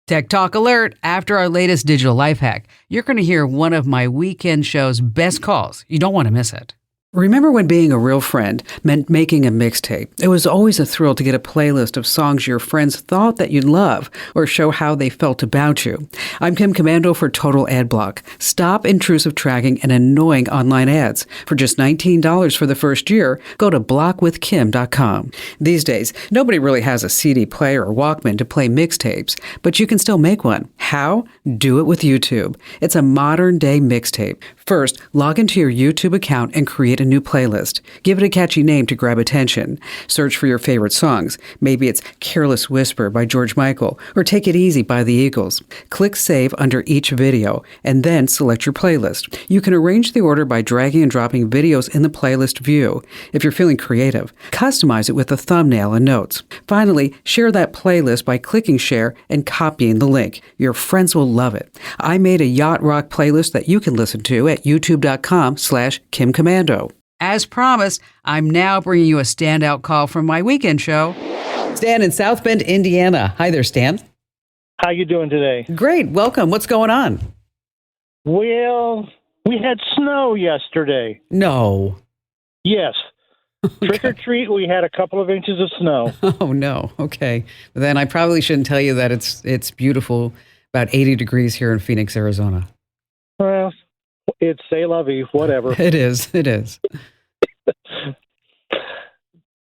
Tech Talk Alert. After our latest digital life hack, you're going to hear one of my weekend show's best calls. You don't want to miss it. Remember when being a real friend meant making a mixtape? It was always a thrill to get a playlist of songs your friends thought that you'd love or show how they felt about you. I'm Kim Commando for Total Ad Block. Stop intrusive tracking and annoying online ads. For just $19 for the first year, go to blockwithkim.com. These days, nobody really has a CD player or Walkman to play mixtapes, but you can still make one. How? Do it with YouTube. It's a modern-day mixtape. First, log into your YouTube account and create a new playlist. Give it a catchy name to grab attention. Search for your favorite songs. Maybe it's Careless Whisper by George Michael or Take It Easy by the Eagles. Click Save under each video and then select your playlist. You can arrange the order by dragging and dropping videos in the playlist view. If you're feeling creative, customize it with a thumbnail and notes. Finally, share that playlist by clicking share and copying the link. Your friends will love it. I made a yacht rock playlist that you can listen to at youtube.com/KimCommando. As promised, I'm now bringing you a standout call from my weekend show. Stan in South Bend, Indiana. Hi there, Stan. How you doing today? Great. Welcome. What's going on? Well, we had snow yesterday. No. Yes. Trick or treat, we had a couple of inches of snow. Oh, no. Okay. Then I probably shouldn't tell you that it's beautiful, about 80 degrees here in Phoenix, Arizona. Well, it's c'est la vie, whatever. It is. It is.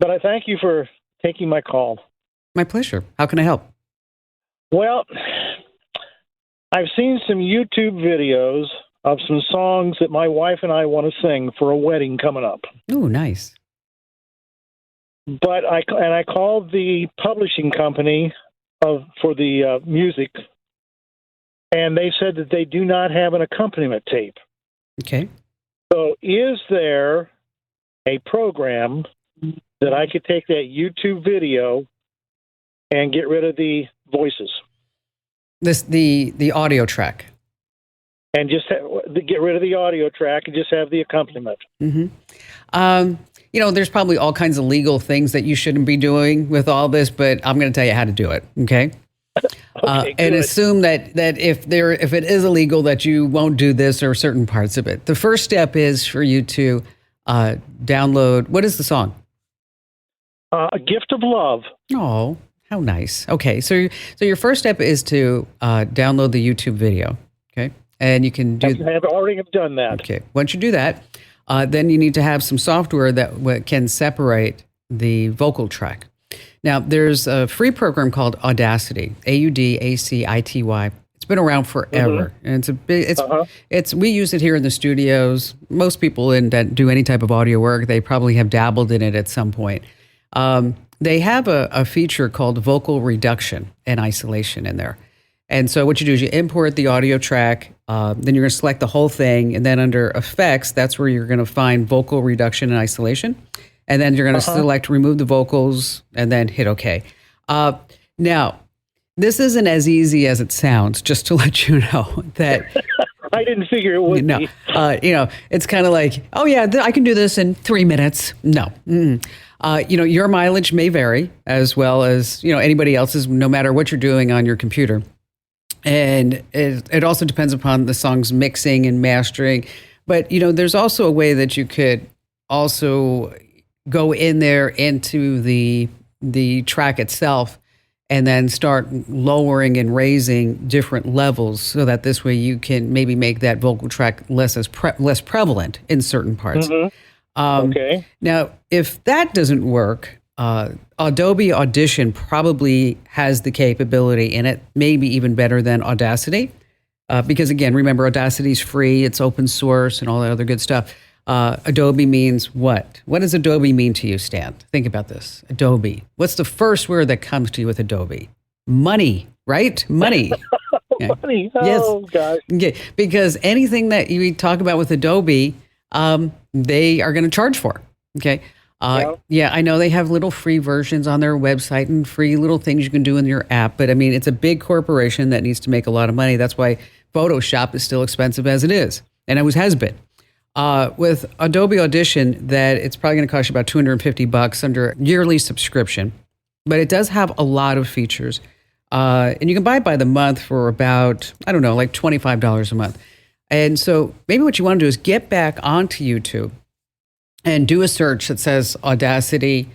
But I thank you for taking my call. My pleasure. How can I help? Well, I've seen some YouTube videos of some songs that my wife and I want to sing for a wedding coming up. Oh, nice. But I called the publishing company for the music, and they said that they do not have an accompaniment tape. Okay. So is there a program that I could take that YouTube video and get rid of the voices? The audio track. And just get rid of the audio track and just have the accompaniment. Mm-hmm. There's probably all kinds of legal things that you shouldn't be doing with all this, but I'm going to tell you how to do it. Okay. And assume that if it is illegal, that you won't do this or certain parts of it. The first step is for you to download. What is the song? A Gift of Love. Oh, how nice. Okay, so your first step is to download the YouTube video. Okay, and you can do. I have already done that. Okay, once you do that, then you need to have some software that can separate the vocal track. Now, there's a free program called Audacity, Audacity. It's been around forever, and we use it here in the studios. Most people that do any type of audio work, they probably have dabbled in it at some point. They have a feature called vocal reduction and isolation in there. And so what you do is you import the audio track, then you're going to select the whole thing, and then under effects, that's where you're going to find vocal reduction and isolation. And then you're going to select remove the vocals and then hit OK. Now, this isn't as easy as it sounds, just to let you know that. I didn't figure it would be. It's kind of like, oh, yeah, I can do this in 3 minutes. No. Your mileage may vary as well as, anybody else's, no matter what you're doing on your computer. And it also depends upon the song's mixing and mastering. But, there's also a way that you could also go in there into the track itself and then start lowering and raising different levels so that this way you can maybe make that vocal track less prevalent in certain parts. Okay. Now, if that doesn't work, Adobe Audition probably has the capability in it, maybe even better than Audacity. Because again, remember, Audacity is free, it's open source and all that other good stuff. Adobe means what? What does Adobe mean to you, Stan? Think about this. Adobe. What's the first word that comes to you with Adobe? Money, right? Money. Okay. Money. Oh, yes. Gosh. Okay. Because anything that you talk about with Adobe, they are going to charge for. Okay. Yeah, I know they have little free versions on their website and free little things you can do in your app. But I mean, it's a big corporation that needs to make a lot of money. That's why Photoshop is still expensive as it is. And it has been. With Adobe Audition, that it's probably going to cost you about $250 under yearly subscription, but it does have a lot of features. And you can buy it by the month for about, I don't know, like $25 a month. And so maybe what you want to do is get back onto YouTube and do a search that says Audacity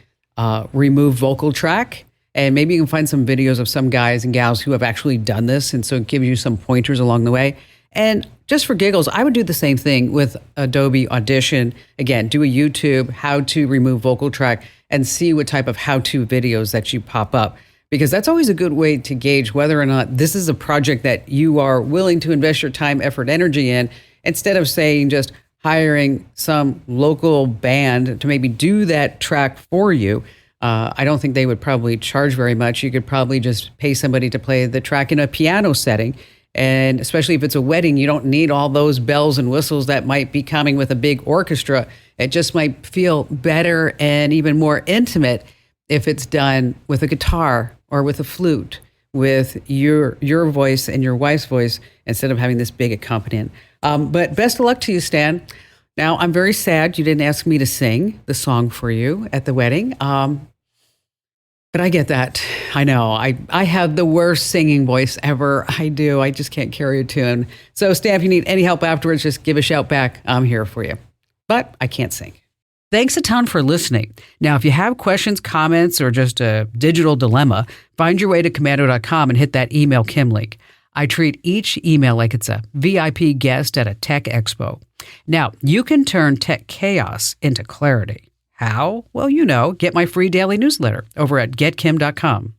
remove vocal track. And maybe you can find some videos of some guys and gals who have actually done this. And so it gives you some pointers along the way. And just for giggles, I would do the same thing with Adobe Audition. Again, do a YouTube how to remove vocal track and see what type of how-to videos that you pop up. Because that's always a good way to gauge whether or not this is a project that you are willing to invest your time, effort, energy in, instead of saying just hiring some local band to maybe do that track for you. I don't think they would probably charge very much. You could probably just pay somebody to play the track in a piano setting. And especially if it's a wedding, you don't need all those bells and whistles that might be coming with a big orchestra. It just might feel better and even more intimate if it's done with a guitar or with a flute, with your voice and your wife's voice instead of having this big accompaniment. But best of luck to you, Stan. Now, I'm very sad you didn't ask me to sing the song for you at the wedding. But I get that. I know. I have the worst singing voice ever. I do. I just can't carry a tune. So, Stan, if you need any help afterwards, just give a shout back. I'm here for you. But I can't sing. Thanks a ton for listening. Now, if you have questions, comments, or just a digital dilemma, find your way to Commando.com and hit that email Kim link. I treat each email like it's a VIP guest at a tech expo. Now, you can turn tech chaos into clarity. How? Well, get my free daily newsletter over at getkim.com.